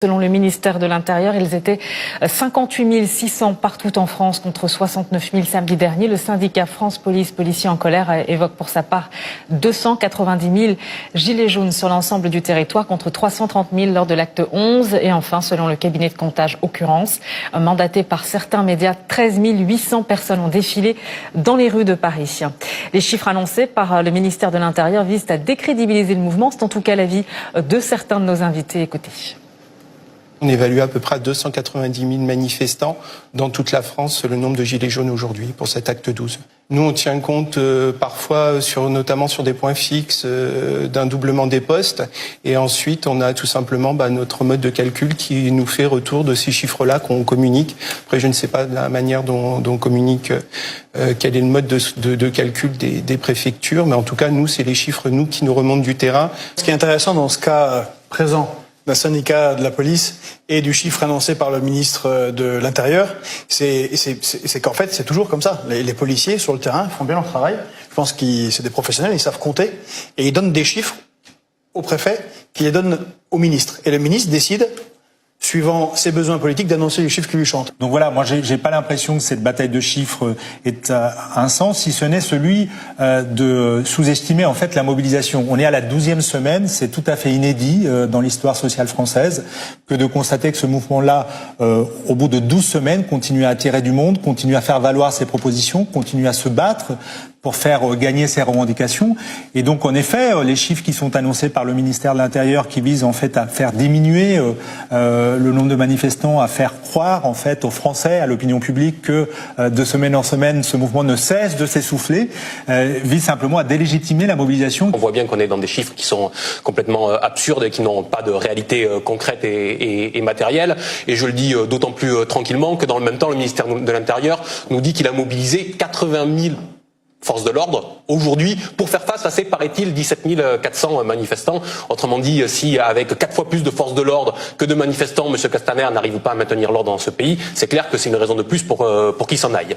Selon le ministère de l'Intérieur, ils étaient 58 600 partout en France contre 69 000 samedi dernier. Le syndicat France Police, policiers en colère, évoque pour sa part 290 000 gilets jaunes sur l'ensemble du territoire contre 330 000 lors de l'acte 11. Et enfin, selon le cabinet de comptage Occurrence, mandaté par certains médias, 13 800 personnes ont défilé dans les rues de Paris. Les chiffres annoncés par le ministère de l'Intérieur visent à décrédibiliser le mouvement. C'est en tout cas l'avis de certains de nos invités. Écoutez. On évalue à peu près à 290 000 manifestants dans toute la France, le nombre de gilets jaunes aujourd'hui pour cet acte 12. Nous, on tient compte parfois, notamment sur des points fixes, d'un doublement des postes. Et ensuite, on a tout simplement notre mode de calcul qui nous fait retour de ces chiffres-là qu'on communique. Après, je ne sais pas de la manière dont on communique, quel est le mode de calcul des préfectures. Mais en tout cas, nous, c'est les chiffres, qui nous remontent du terrain. Ce qui est intéressant dans ce cas présent d'un syndicat de la police et du chiffre annoncé par le ministre de l'Intérieur, c'est qu'en fait, c'est toujours comme ça. Les policiers sur le terrain font bien leur travail. Je pense que c'est des professionnels, ils savent compter. Et ils donnent des chiffres au préfet qui les donne au ministre. Et le ministre décide, suivant ses besoins politiques, d'annoncer les chiffres qui lui chantent. Donc voilà, moi j'ai pas l'impression que cette bataille de chiffres ait un sens, si ce n'est celui de sous-estimer en fait la mobilisation. On est à la 12e semaine, c'est tout à fait inédit dans l'histoire sociale française que de constater que ce mouvement-là, au bout de 12 semaines, continue à attirer du monde, continue à faire valoir ses propositions, continue à se battre pour faire gagner ses revendications. Et donc, en effet, les chiffres qui sont annoncés par le ministère de l'Intérieur, qui visent en fait à faire diminuer le nombre de manifestants, à faire croire en fait aux Français, à l'opinion publique, que de semaine en semaine, ce mouvement ne cesse de s'essouffler, vise simplement à délégitimer la mobilisation. On voit bien qu'on est dans des chiffres qui sont complètement absurdes et qui n'ont pas de réalité concrète et matérielle. Et je le dis d'autant plus tranquillement que dans le même temps, le ministère de l'Intérieur nous dit qu'il a mobilisé 80 000 forces de l'ordre aujourd'hui pour faire face à ces, paraît-il, 17 400 manifestants. Autrement dit, si avec 4 fois plus de forces de l'ordre que de manifestants, M. Castaner n'arrive pas à maintenir l'ordre dans ce pays, c'est clair que c'est une raison de plus pour qu'il s'en aille.